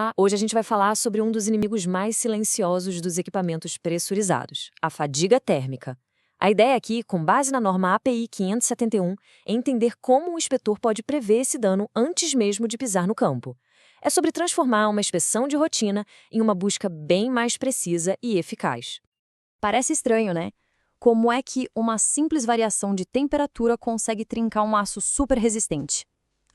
Olá! Hoje a gente vai falar sobre um dos inimigos mais silenciosos dos equipamentos pressurizados, a fadiga térmica. A ideia aqui, com base na norma API 571, é entender como o inspetor pode prever esse dano antes mesmo de pisar no campo. É sobre transformar uma inspeção de rotina em uma busca bem mais precisa e eficaz. Parece estranho, né? Como é que uma simples variação de temperatura consegue trincar um aço super resistente?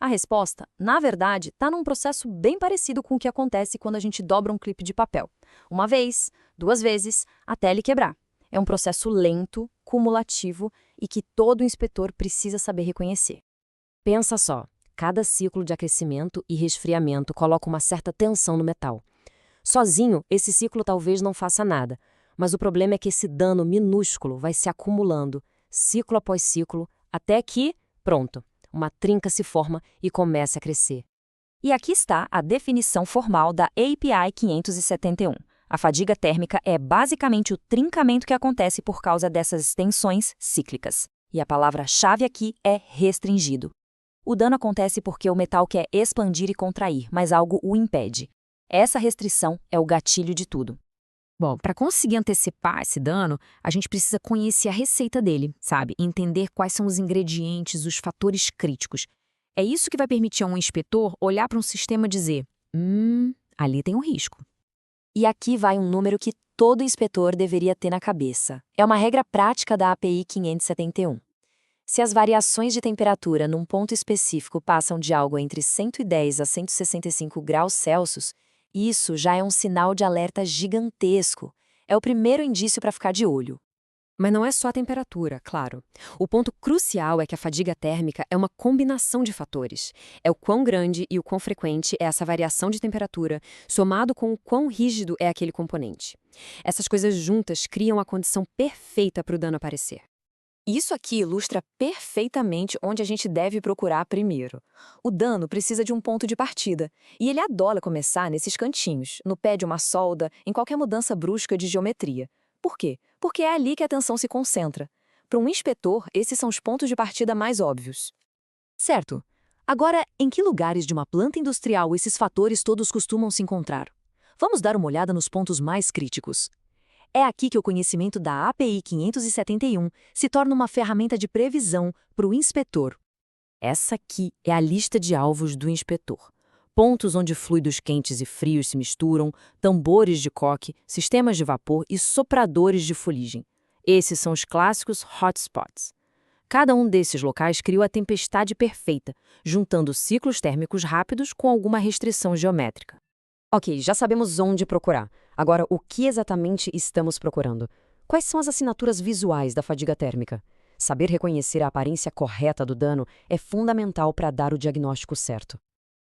A resposta, na verdade, está num processo bem parecido com o que acontece quando a gente dobra um clipe de papel. Uma vez, duas vezes, até ele quebrar. É um processo lento, cumulativo e que todo inspetor precisa saber reconhecer. Pensa só, cada ciclo de aquecimento e resfriamento coloca uma certa tensão no metal. Sozinho, esse ciclo talvez não faça nada, mas o problema é que esse dano minúsculo vai se acumulando, ciclo após ciclo, até que, pronto, uma trinca se forma e começa a crescer. E aqui está a definição formal da API 571. A fadiga térmica é basicamente o trincamento que acontece por causa dessas tensões cíclicas. E a palavra-chave aqui é restringido. O dano acontece porque o metal quer expandir e contrair, mas algo o impede. Essa restrição é o gatilho de tudo. Bom, para conseguir antecipar esse dano, a gente precisa conhecer a receita dele, sabe? Entender quais são os ingredientes, os fatores críticos. É isso que vai permitir a um inspetor olhar para um sistema e dizer: ali tem um risco. E aqui vai um número que todo inspetor deveria ter na cabeça. É uma regra prática da API 571. Se as variações de temperatura num ponto específico passam de algo entre 110 a 165 graus Celsius, isso já é um sinal de alerta gigantesco. É o primeiro indício para ficar de olho. Mas não é só a temperatura, claro. O ponto crucial é que a fadiga térmica é uma combinação de fatores. É o quão grande e o quão frequente é essa variação de temperatura, somado com o quão rígido é aquele componente. Essas coisas juntas criam a condição perfeita para o dano aparecer. Isso aqui ilustra perfeitamente onde a gente deve procurar primeiro. O dano precisa de um ponto de partida, e ele adora começar nesses cantinhos, no pé de uma solda, em qualquer mudança brusca de geometria. Por quê? Porque é ali que a atenção se concentra. Para um inspetor, esses são os pontos de partida mais óbvios. Certo. Agora, em que lugares de uma planta industrial esses fatores todos costumam se encontrar? Vamos dar uma olhada nos pontos mais críticos. É aqui que o conhecimento da API 571 se torna uma ferramenta de previsão para o inspetor. Essa aqui é a lista de alvos do inspetor. Pontos onde fluidos quentes e frios se misturam, tambores de coque, sistemas de vapor e sopradores de fuligem. Esses são os clássicos hotspots. Cada um desses locais cria a tempestade perfeita, juntando ciclos térmicos rápidos com alguma restrição geométrica. Ok, já sabemos onde procurar. Agora, o que exatamente estamos procurando? Quais são as assinaturas visuais da fadiga térmica? Saber reconhecer a aparência correta do dano é fundamental para dar o diagnóstico certo.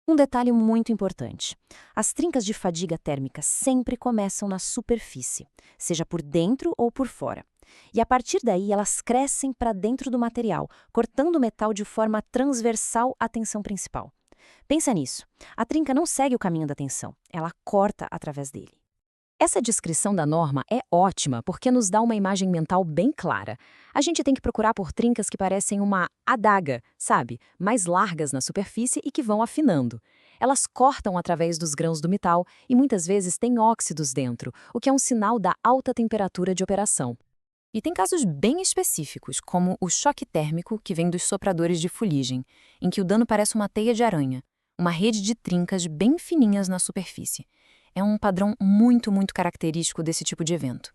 Um detalhe muito importante. As trincas de fadiga térmica sempre começam na superfície, seja por dentro ou por fora. E a partir daí elas crescem para dentro do material, cortando o metal de forma transversal à tensão principal. Pensa nisso. A trinca não segue o caminho da tensão, ela corta através dele. Essa descrição da norma é ótima porque nos dá uma imagem mental bem clara. A gente tem que procurar por trincas que parecem uma adaga, sabe? Mais largas na superfície e que vão afinando. Elas cortam através dos grãos do metal e muitas vezes têm óxidos dentro, o que é um sinal da alta temperatura de operação. E tem casos bem específicos, como o choque térmico que vem dos sopradores de fuligem, em que o dano parece uma teia de aranha, uma rede de trincas bem fininhas na superfície. É um padrão muito característico desse tipo de evento.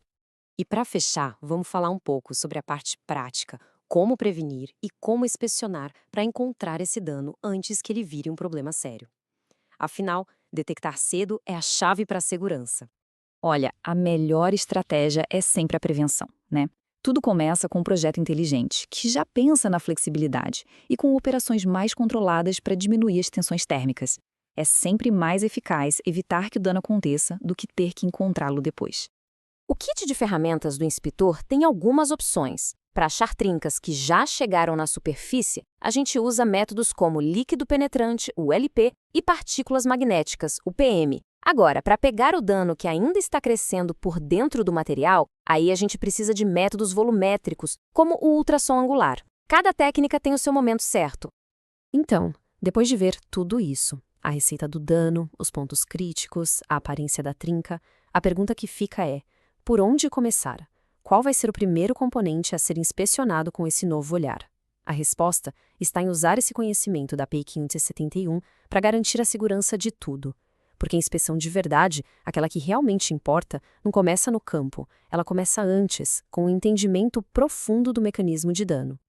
E para fechar, vamos falar um pouco sobre a parte prática, como prevenir e como inspecionar para encontrar esse dano antes que ele vire um problema sério. Afinal, detectar cedo é a chave para a segurança. Olha, a melhor estratégia é sempre a prevenção, né? Tudo começa com um projeto inteligente, que já pensa na flexibilidade e com operações mais controladas para diminuir as tensões térmicas. É sempre mais eficaz evitar que o dano aconteça do que ter que encontrá-lo depois. O kit de ferramentas do inspetor tem algumas opções. Para achar trincas que já chegaram na superfície, a gente usa métodos como líquido penetrante, o LP, e partículas magnéticas, o PM. Agora, para pegar o dano que ainda está crescendo por dentro do material, aí a gente precisa de métodos volumétricos, como o ultrassom angular. Cada técnica tem o seu momento certo. Então, depois de ver tudo isso, a receita do dano, os pontos críticos, a aparência da trinca. A pergunta que fica é: por onde começar? Qual vai ser o primeiro componente a ser inspecionado com esse novo olhar? A resposta está em usar esse conhecimento da API 571 para garantir a segurança de tudo. Porque a inspeção de verdade, aquela que realmente importa, não começa no campo, ela começa antes, com um entendimento profundo do mecanismo de dano.